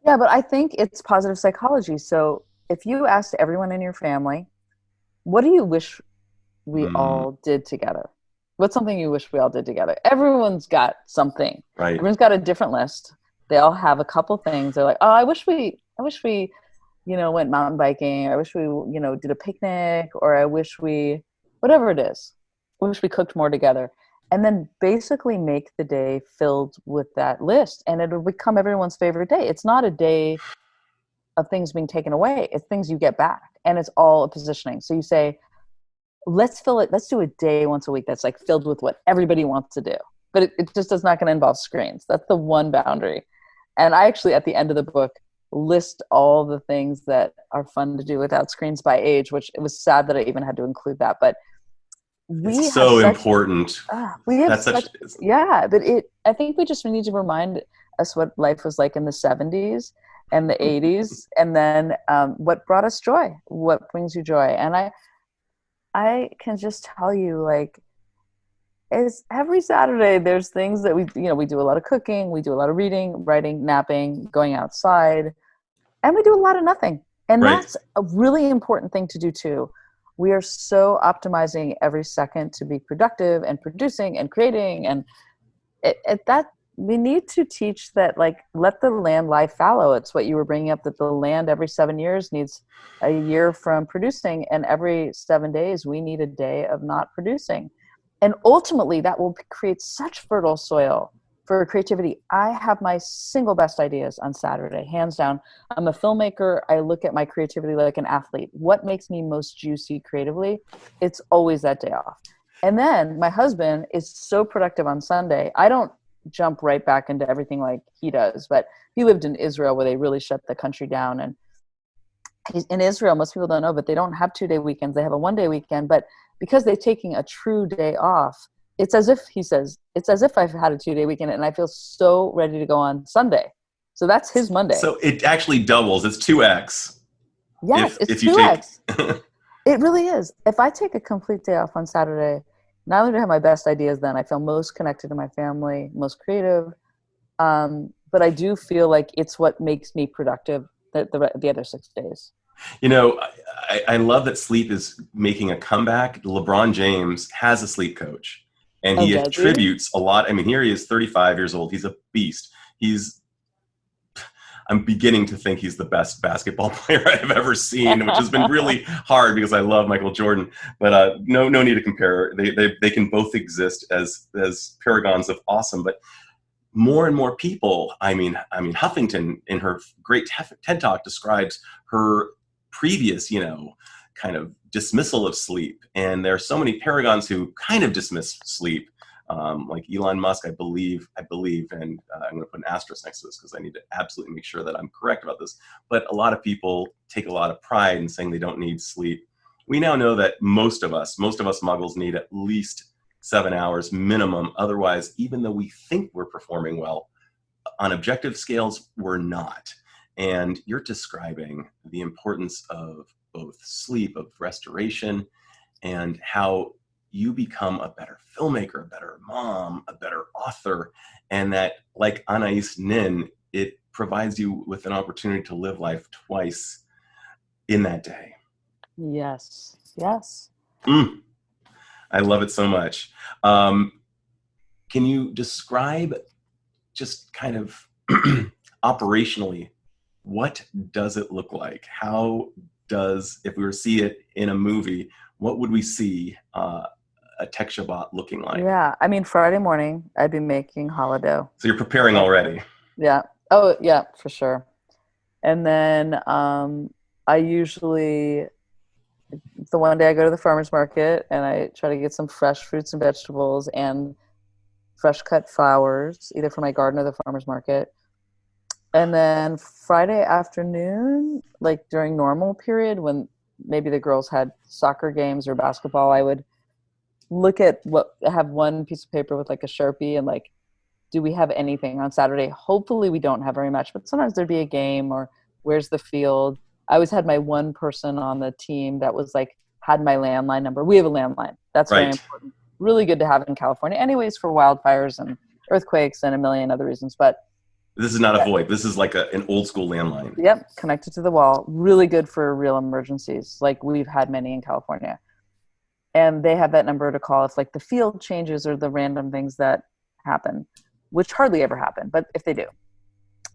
Yeah, but I think it's positive psychology. So if you asked everyone in your family, what do you wish we all did together? What's something you wish we all did together? Everyone's got something. Right. Everyone's got a different list. They all have a couple things. They're like, oh, I wish we, went mountain biking. I wish we, did a picnic, or I wish we, whatever it is, I wish we cooked more together. And then basically make the day filled with that list, and it'll become everyone's favorite day. It's not a day of things being taken away. It's things you get back, and it's all a positioning. So you say, let's fill it. Let's do a day once a week that's like filled with what everybody wants to do, but it just is not going to involve screens. That's the one boundary. And I actually, at the end of the book, list all the things that are fun to do without screens by age, which it was sad that I even had to include that, but it's so important. We have but I think we just need to remind us what life was like in the 70s and the 80s, and then what brought us joy, what brings you joy. And I can just tell you, like, is every Saturday there's things that we do a lot of cooking, we do a lot of reading, writing, napping, going outside, and we do a lot of nothing. And that's a really important thing to do too. We are so optimizing every second to be productive and producing and creating. And that we need to teach that, like, let the land lie fallow. It's what you were bringing up, that the land every 7 years needs a year from producing. And every 7 days, we need a day of not producing. And ultimately, that will create such fertile soil for creativity. I have my single best ideas on Saturday, hands down. I'm a filmmaker. I look at my creativity like an athlete. What makes me most juicy creatively? It's always that day off. And then my husband is so productive on Sunday. I don't jump right back into everything like he does, but he lived in Israel where they really shut the country down. And he's in Israel, most people don't know, but they don't have 2-day weekends. They have a 1-day weekend. But because they're taking a true day off, it's as if, he says, it's as if I've had a 2-day weekend and I feel so ready to go on Sunday. So that's his Monday. So it actually doubles. It's 2x. Yes, it's 2x. It really is. If I take a complete day off on Saturday, not only do I have my best ideas then, I feel most connected to my family, most creative. But I do feel like it's what makes me productive the other 6 days. I love that sleep is making a comeback. LeBron James has a sleep coach. And he attributes a lot. I mean, here he is, 35 years old. He's a beast. I'm beginning to think he's the best basketball player I've ever seen, which has been really hard because I love Michael Jordan. But no need to compare. They can both exist as paragons of awesome. But more and more people, I mean, Huffington in her great TED Talk describes her previous, kind of dismissal of sleep. And there are so many paragons who kind of dismiss sleep, like Elon Musk, I believe, and I'm going to put an asterisk next to this because I need to absolutely make sure that I'm correct about this. But a lot of people take a lot of pride in saying they don't need sleep. We now know that most of us muggles need at least 7 hours minimum. Otherwise, even though we think we're performing well, on objective scales, we're not. And you're describing the importance of both sleep, of restoration, and how you become a better filmmaker, a better mom, a better author, and that, like Anais Nin, it provides you with an opportunity to live life twice in that day. Yes. I love it so much. Can you describe just kind of operationally, what does it look like? If we were to see it in a movie, what would we see a Tech Shabbat looking like? Yeah, I mean, Friday morning, I'd be making challah dough. So you're preparing already. Yeah. Oh, yeah, for sure. And then I usually, the one day I go to the farmer's market and I try to get some fresh fruits and vegetables and fresh cut flowers, either from my garden or the farmer's market. And then Friday afternoon, like during normal period when maybe the girls had soccer games or basketball, I would have one piece of paper with like a Sharpie and like, do we have anything on Saturday? Hopefully we don't have very much, but sometimes there'd be a game or where's the field. I always had my one person on the team that was like, had my landline number. We have a landline. That's very Right. important. Really good to have in California anyways for wildfires and earthquakes and a million other reasons. But This is not a VoIP. This is like an old school landline. yep, connected to the wall. Really good for real emergencies. Like we've had many in California. And they have that number to call if like the field changes or the random things that happen, which hardly ever happen, but if they do.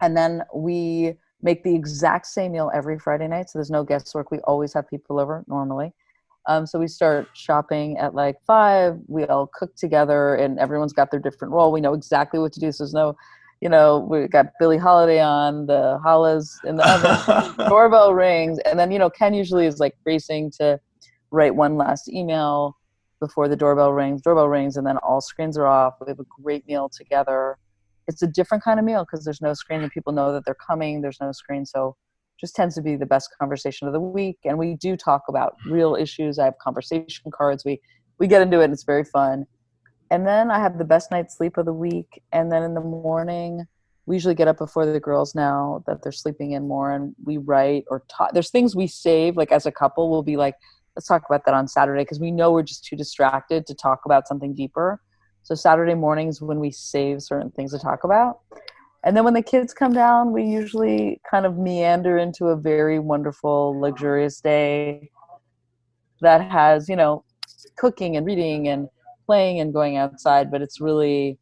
And then we make the exact same meal every Friday night. So there's no guesswork. We always have people over normally. So we start shopping at like 5. We all cook together and everyone's got their different role. We know exactly what to do. So there's no, we got Billie Holiday on, the holla's in the oven, doorbell rings. And then, Ken usually is like racing to write one last email before the doorbell rings. Doorbell rings and then all screens are off. We have a great meal together. It's a different kind of meal because there's no screen and people know that they're coming. There's no screen. So just tends to be the best conversation of the week. And we do talk about real issues. I have conversation cards. We get into it and it's very fun. And then I have the best night's sleep of the week. And then in the morning, we usually get up before the girls now that they're sleeping in more and we write or talk. There's things we save, like as a couple, we'll be like, let's talk about that on Saturday because we know we're just too distracted to talk about something deeper. So Saturday mornings when we save certain things to talk about. And then when the kids come down, we usually kind of meander into a very wonderful, luxurious day that has, cooking and reading and playing and going outside. But it's really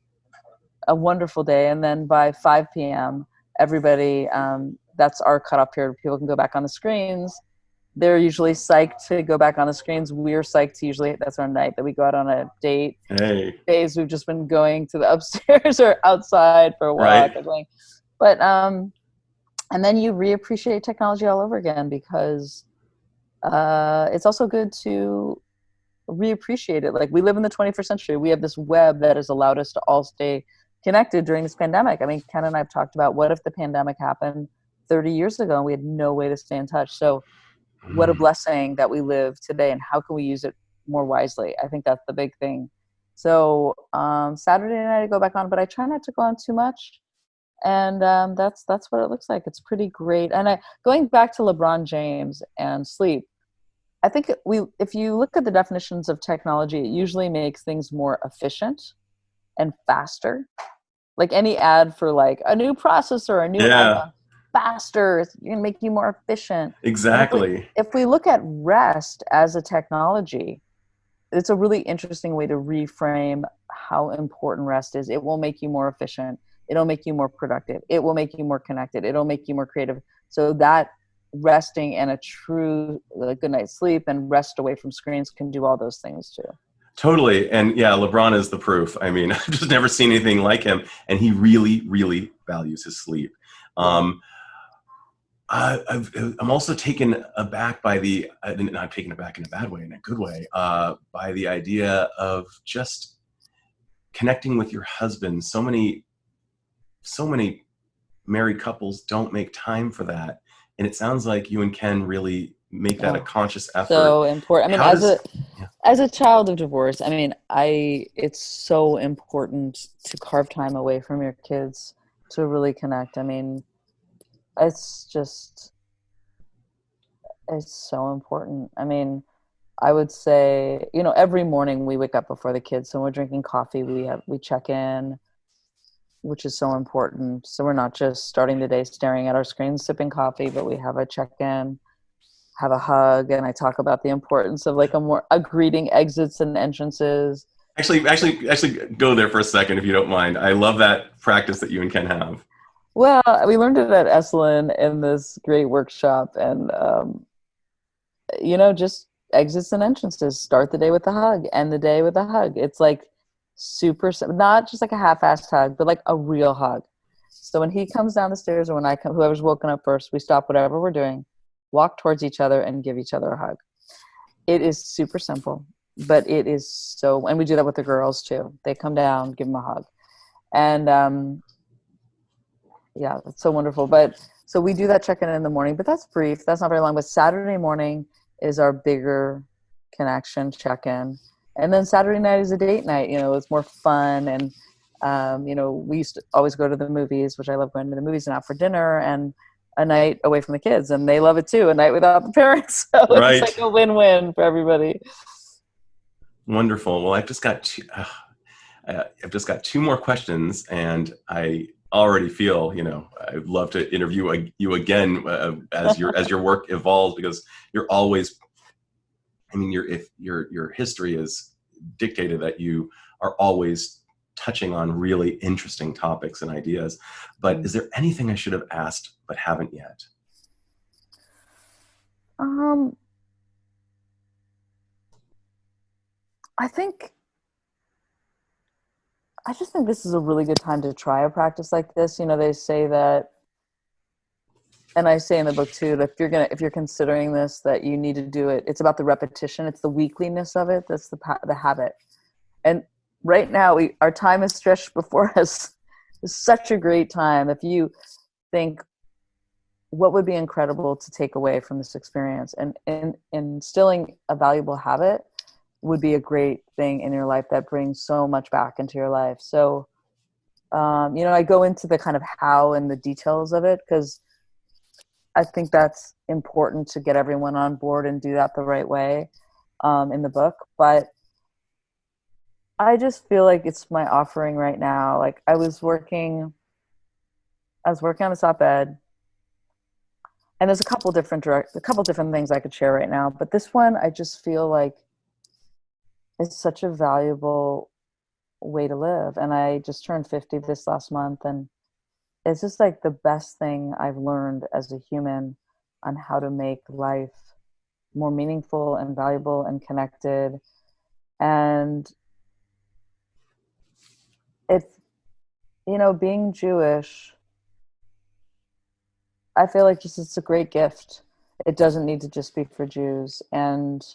a wonderful day. And then by 5 p.m., everybody, that's our cutoff period. People can go back on the screens. They're usually psyched to go back on the screens. We're psyched to usually, that's our night that we go out on a date. Hey. Days we've just been going to the upstairs or outside for a walk. Right. Or something. But, and then you reappreciate technology all over again because it's also good to reappreciate it. Like we live in the 21st century. We have this web that has allowed us to all stay connected during this pandemic. I mean, Ken and I have talked about what if the pandemic happened 30 years ago and we had no way to stay in touch. So what a blessing that we live today and how can we use it more wisely? I think that's the big thing. So Saturday night I go back on, but I try not to go on too much. And that's what it looks like. It's pretty great. And going back to LeBron James and sleep, I think if you look at the definitions of technology, it usually makes things more efficient and faster. Like any ad for like a new processor, a new iPhone, faster, it's going to make you more efficient. Exactly. If we look at rest as a technology, it's a really interesting way to reframe how important rest is. It will make you more efficient. It'll make you more productive. It will make you more connected. It'll make you more creative. So that resting and a true good night's sleep and rest away from screens can do all those things too. Totally. And yeah, LeBron is the proof. I mean, I've just never seen anything like him. And he really, really values his sleep. I'm also taken aback by not taken aback in a bad way, in a good way, by the idea of just connecting with your husband. So many married couples don't make time for that. And it sounds like you and Ken really make that a conscious effort. So important. I mean, as a child of divorce, I mean, it's so important to carve time away from your kids to really connect. I mean, it's so important. I mean, I would say, every morning we wake up before the kids. So when we're drinking coffee, we check in, which is so important. So we're not just starting the day staring at our screens, sipping coffee, but we have a check-in, have a hug, and I talk about the importance of like a greeting, exits and entrances. Actually go there for a second, if you don't mind. I love that practice that you and Ken have. Well, we learned it at Esalen in this great workshop, and just exits and entrances. Start the day with a hug, end the day with a hug. It's like super, not just like a half-assed hug, but like a real hug. So when he comes down the stairs, or when I come, whoever's woken up first, we stop whatever we're doing, walk towards each other, and give each other a hug. It is super simple, but it is so, and we do that with the girls too. They come down, give them a hug. And yeah, it's so wonderful. But so we do that check-in in the morning, but that's brief. That's not very long. But Saturday morning is our bigger connection check-in. And then Saturday night is a date night. You know, it's more fun. And, you know, we used to always go to the movies, which I love going to the movies, and out for dinner, and a night away from the kids. And they love it too, a night without the parents. So Right. It's like a win-win for everybody. Wonderful. Well, I've just got two more questions, and I already feel, you know, I'd love to interview you again as your work evolves, because you're always, I mean, your history is dictated that you are always touching on really interesting topics and ideas. But is there anything I should have asked but haven't yet? I just think this is a really good time to try a practice like this. You know, they say that, and I say in the book too, that if you're considering this, that you need to do it. It's about the repetition. It's the weekliness of it. That's the habit. And right now, our time is stretched before us. It's such a great time. If you think, what would be incredible to take away from this experience, and instilling a valuable habit would be a great thing in your life that brings so much back into your life. So, you know, I go into the kind of how and the details of it, because I think that's important to get everyone on board and do that the right way in the book. But I just feel like it's my offering right now. Like I was working on this op-ed, and there's a couple different things I could share right now. But this one, I just feel like it's such a valuable way to live. And I just turned 50 this last month, and it's just like the best thing I've learned as a human on how to make life more meaningful and valuable and connected. And it's, you know, being Jewish, I feel like it's a great gift. It doesn't need to just be for Jews. And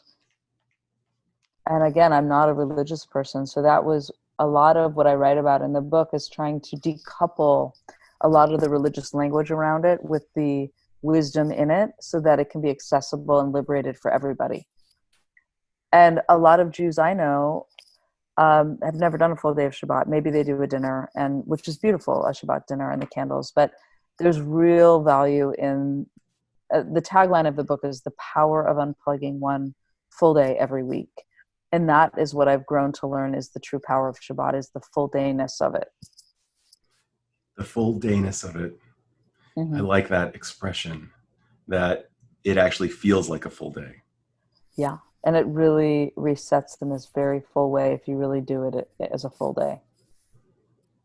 again, I'm not a religious person. So that was a lot of what I write about in the book, is trying to decouple a lot of the religious language around it with the wisdom in it, so that it can be accessible and liberated for everybody. And a lot of Jews I know have never done a full day of Shabbat. Maybe they do a dinner, and which is beautiful, a Shabbat dinner and the candles. But there's real value in the tagline of the book is the power of unplugging one full day every week. And that is what I've grown to learn is the true power of Shabbat, is the full dayness of it. The full dayness of it. Mm-hmm. I like that expression, that it actually feels like a full day. Yeah. And it really resets in this very full way if you really do it as a full day.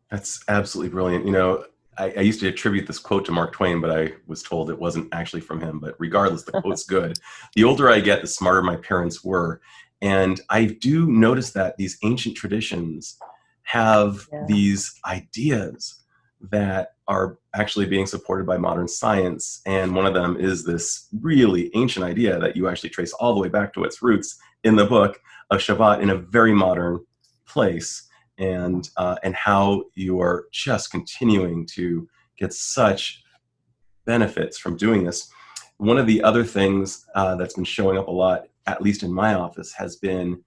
That's absolutely brilliant. You know, I used to attribute this quote to Mark Twain, but I was told it wasn't actually from him. But regardless, the quote's good. The older I get, the smarter my parents were. And I do notice that these ancient traditions have these ideas that are actually being supported by modern science. And one of them is this really ancient idea that you actually trace all the way back to its roots in the book of Shabbat in a very modern place. And how you are just continuing to get such benefits from doing this. One of the other things that's been showing up a lot, at least in my office, has been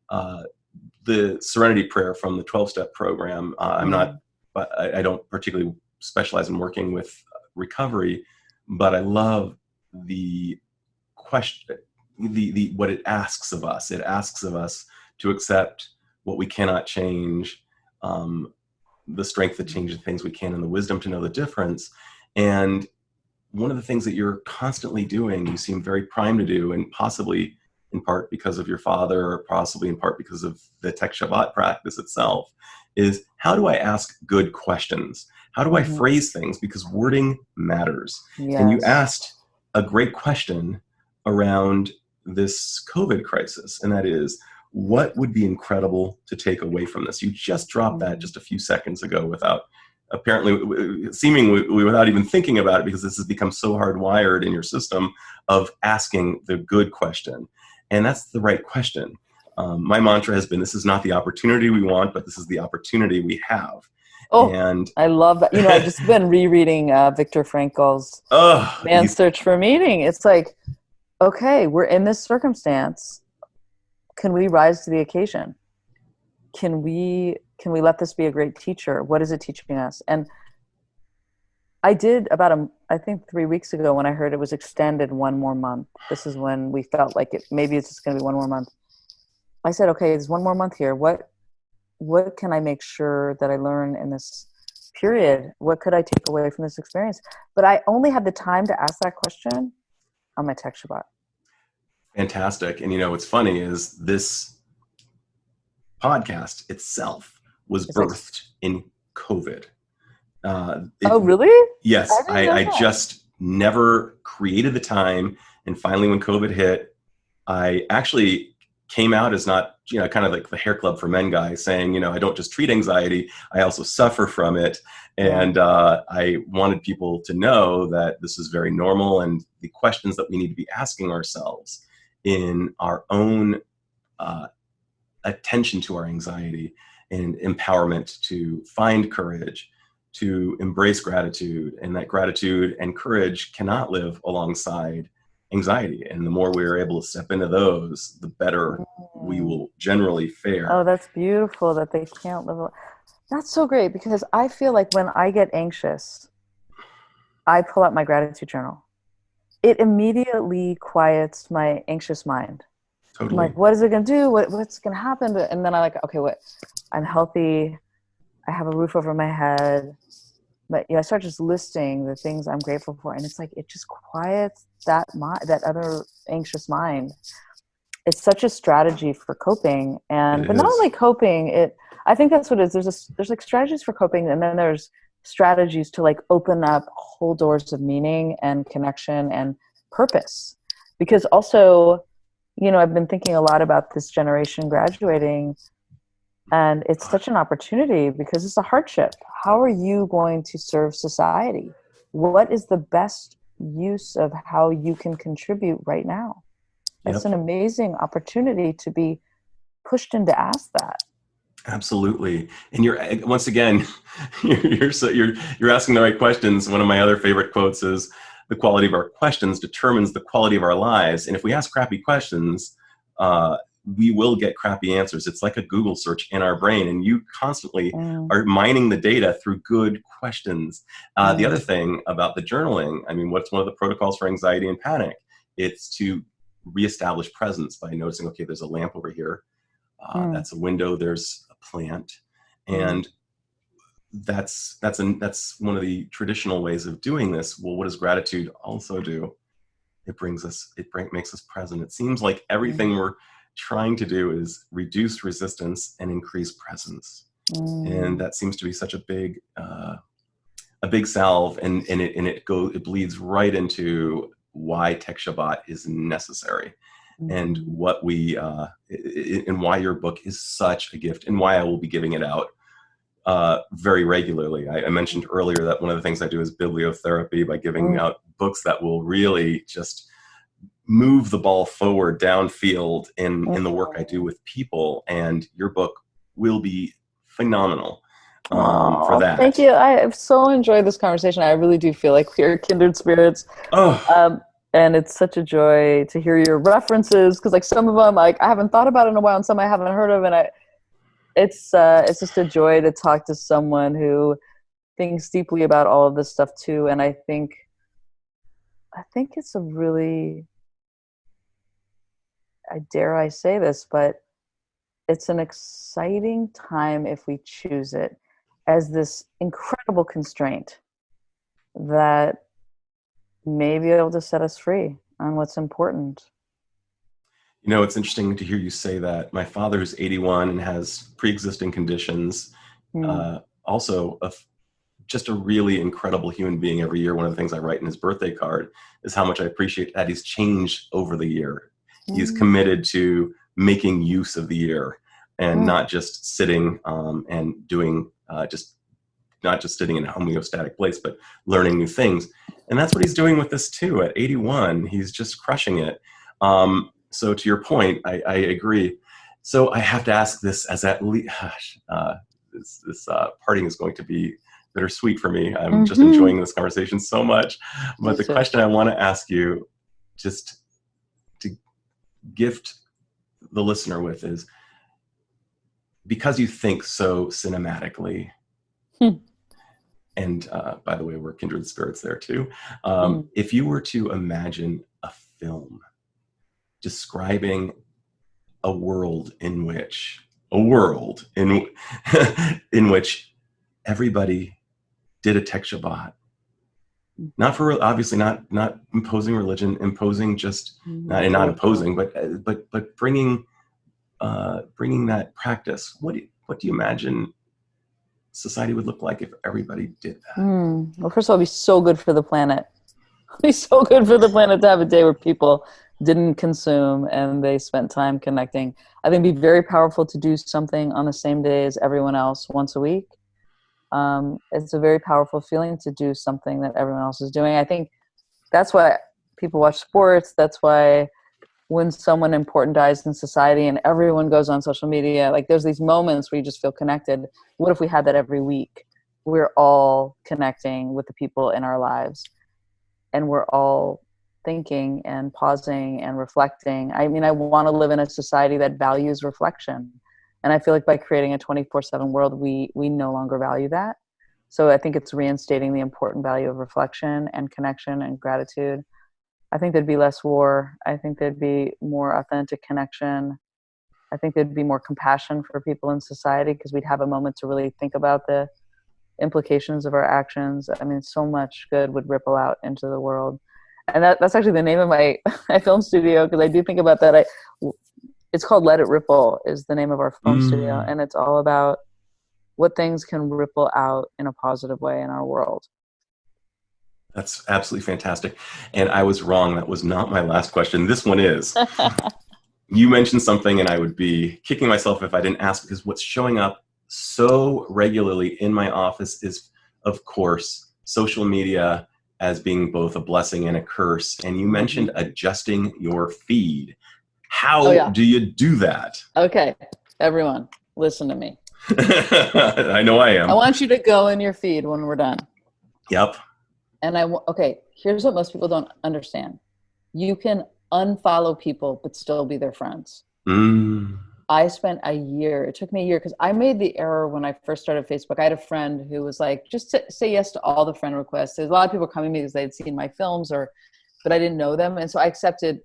the Serenity Prayer from the 12-step program. I don't particularly specialize in working with recovery, but I love the question, what it asks of us. It asks of us to accept what we cannot change, the strength to change the things we can, and the wisdom to know the difference. And one of the things that you're constantly doing, you seem very primed to do, and possibly in part because of your father, or possibly in part because of the Tech Shabbat practice itself, is how do I ask good questions? How do I phrase things? Because wording matters. Yes. And you asked a great question around this COVID crisis, and that is, what would be incredible to take away from this? You just dropped that just a few seconds ago without apparently seemingly without even thinking about it, because this has become so hardwired in your system of asking the good question. And that's the right question. My mantra has been, this is not the opportunity we want, but this is the opportunity we have. Oh, and I love that. I've just been rereading Viktor Frankl's Man's Search for Meaning. It's like, okay, we're in this circumstance. Can we rise to the occasion? Can we let this be a great teacher? What is it teaching us? And I did I think 3 weeks ago, when I heard it was extended one more month. This is when we felt like maybe it's just going to be one more month. I said, okay, there's one more month here. What can I make sure that I learn in this period? What could I take away from this experience? But I only had the time to ask that question on my Tech Shabbat. Fantastic. And what's funny is this podcast itself was birthed in COVID. Oh, really? Yes. I just never created the time. And finally, when COVID hit, I actually came out as not, kind of like the hair club for men guy, saying, I don't just treat anxiety, I also suffer from it. And I wanted people to know that this is very normal, and the questions that we need to be asking ourselves in our own attention to our anxiety and empowerment to find courage, to embrace gratitude, and that gratitude and courage cannot live alongside anxiety. And the more we're able to step into those, the better we will generally fare. Oh, that's beautiful that they can't live. That's so great, because I feel like when I get anxious, I pull out my gratitude journal. It immediately quiets my anxious mind. Totally. I'm like, what is it going to do? What's going to happen? And then I'm like, okay, I'm healthy. I have a roof over my head. But I start just listing the things I'm grateful for, and it's like it just quiets that other anxious mind. It's such a strategy for coping, but not only coping. I think that's what it is. There's like strategies for coping, and then there's strategies to like open up whole doors of meaning and connection and purpose. Because also, I've been thinking a lot about this generation graduating. And it's such an opportunity, because it's a hardship. How are you going to serve society? What is the best use of how you can contribute right now? It's an amazing opportunity to be pushed in to ask that. Absolutely. And once again, you're asking the right questions. One of my other favorite quotes is, the quality of our questions determines the quality of our lives. And if we ask crappy questions, we will get crappy answers. It's like a Google search in our brain, and you constantly are mining the data through good questions. The other thing about the journaling, what's one of the protocols for anxiety and panic? It's to reestablish presence by noticing, okay, there's a lamp over here. That's a window. There's a plant. And that's one of the traditional ways of doing this. Well, what does gratitude also do? It makes us present. It seems like everything we're trying to do is reduce resistance and increase presence. And that seems to be such a big salve, and it bleeds right into why Tech Shabbat is necessary, and what and why your book is such a gift, and why I will be giving it out very regularly. I mentioned earlier that one of the things I do is bibliotherapy, by giving out books that will really just move the ball forward downfield in the work I do with people. And your book will be phenomenal for that. Thank you. I have so enjoyed this conversation. I really do feel like we are kindred spirits. And it's such a joy to hear your references, because like some of them I haven't thought about in a while, and some I haven't heard of, and it's just a joy to talk to someone who thinks deeply about all of this stuff too. And I think it's a really, dare I say this, but it's an exciting time if we choose it as this incredible constraint that may be able to set us free on what's important. It's interesting to hear you say that. My father, who's 81 and has pre-existing conditions, also just a really incredible human being. Every year, one of the things I write in his birthday card is how much I appreciate that he's changed over the year. He's committed to making use of the year, and not just sitting and doing just not just sitting in a homeostatic place, but learning new things. And that's what he's doing with this too. At 81, he's just crushing it. So to your point, I agree. So I have to ask this as at least, this parting is going to be bittersweet for me. I'm just enjoying this conversation so much. But the question I want to ask you, just to gift the listener with, is, because you think so cinematically, and by the way, we're kindred spirits there too. If you were to imagine a film describing a world in which everybody did a tech Shabbat, not for, obviously not imposing religion, imposing just not imposing, but bringing that practice. What do you imagine society would look like if everybody did that? Well, first of all, it'd be so good for the planet. It'd be so good for the planet to have a day where people didn't consume and they spent time connecting. I think it'd be very powerful to do something on the same day as everyone else once a week. It's a very powerful feeling to do something that everyone else is doing. I think that's why people watch sports. That's why when someone important dies in society and everyone goes on social media, like there's these moments where you just feel connected. What if we had that every week? We're all connecting with the people in our lives, and we're all thinking and pausing and reflecting. I mean, I want to live in a society that values reflection. And I feel like by creating a 24/7 world, we no longer value that. So I think it's reinstating the important value of reflection and connection and gratitude. I think there'd be less war. I think there'd be more authentic connection. I think there'd be more compassion for people in society, because we'd have a moment to really think about the implications of our actions. I mean, so much good would ripple out into the world. And that's actually the name of my film studio, because I do think about that. It's called Let It Ripple is the name of our film studio. And it's all about what things can ripple out in a positive way in our world. That's absolutely fantastic. And I was wrong. That was not my last question. This one is. You mentioned something, and I would be kicking myself if I didn't ask, because what's showing up so regularly in my office is, of course, social media as being both a blessing and a curse. And you mentioned adjusting your feed. How do you do that? Okay, everyone, listen to me. I know I am. I want you to go in your feed when we're done. Yep. And here's what most people don't understand. You can unfollow people, but still be their friends. I spent a year, it took me a year, because I made the error when I first started Facebook. I had a friend who was like, just say yes to all the friend requests. There's a lot of people coming to me because they'd seen my films, but I didn't know them. And so I accepted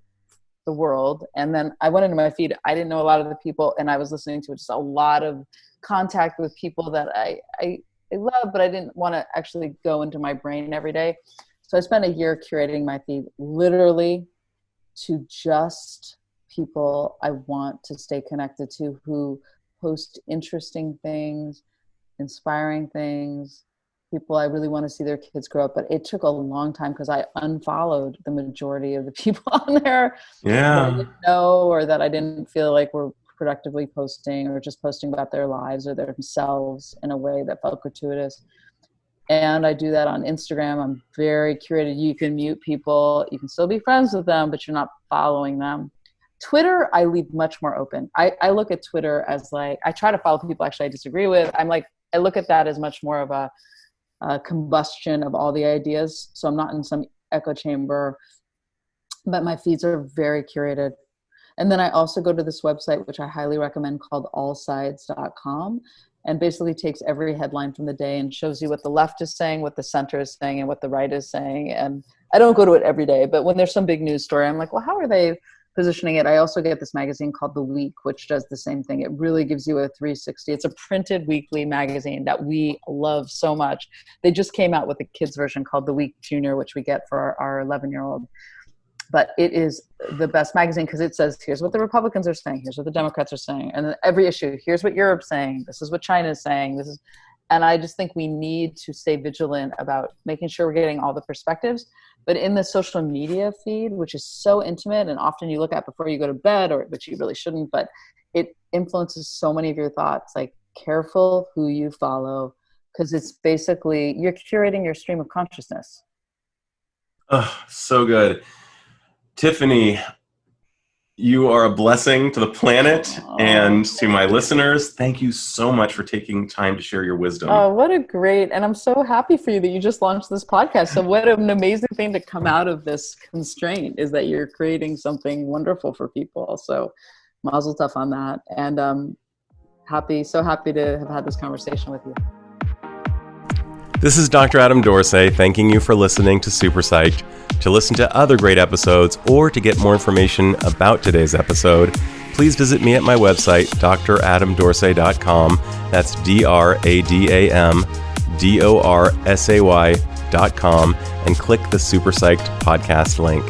the world. And then I went into my feed. I didn't know a lot of the people, and I was listening to just a lot of contact with people that I love, but I didn't want to actually go into my brain every day. So I spent a year curating my feed literally to just people I want to stay connected to, who post interesting things, inspiring things, people I really want to see their kids grow up. But it took a long time, because I unfollowed the majority of the people on there that I didn't know, or that I didn't feel like were productively posting, or just posting about their lives or themselves in a way that felt gratuitous. And I do that on Instagram. I'm very curated. You can mute people. You can still be friends with them, but you're not following them. Twitter, I leave much more open. I look at Twitter as like, I try to follow people actually I disagree with. I look at that as much more of a combustion of all the ideas. So I'm not in some echo chamber, but my feeds are very curated. And then I also go to this website, which I highly recommend, called allsides.com, and basically takes every headline from the day and shows you what the left is saying, what the center is saying, and what the right is saying. And I don't go to it every day, but when there's some big news story, I'm like, well, how are they positioning it? I also get this magazine called The Week, which does the same thing. It really gives you a 360. It's a printed weekly magazine that we love so much. They just came out with a kids version called The Week Junior, which we get for our 11-year-old. But it is the best magazine, because it says, here's what the Republicans are saying, here's what the Democrats are saying, and then every issue, here's what Europe's saying, this is what China is saying, and I just think we need to stay vigilant about making sure we're getting all the perspectives. But in the social media feed, which is so intimate, and often you look at before you go to bed, which you really shouldn't, but it influences so many of your thoughts. Like, careful who you follow, because it's basically, you're curating your stream of consciousness. Oh, so good. Tiffany, you are a blessing to the planet and to my listeners. Thank you so much for taking time to share your wisdom. Oh, what a great, and I'm so happy for you that you just launched this podcast. So what an amazing thing to come out of this constraint is that you're creating something wonderful for people. So mazel tov on that. And so happy to have had this conversation with you. This is Dr. Adam Dorsey thanking you for listening to Super Psyched. To listen to other great episodes or to get more information about today's episode, please visit me at my website, dradamdorsey.com. That's DradamDorsay.com, and click the Super Psyched podcast link.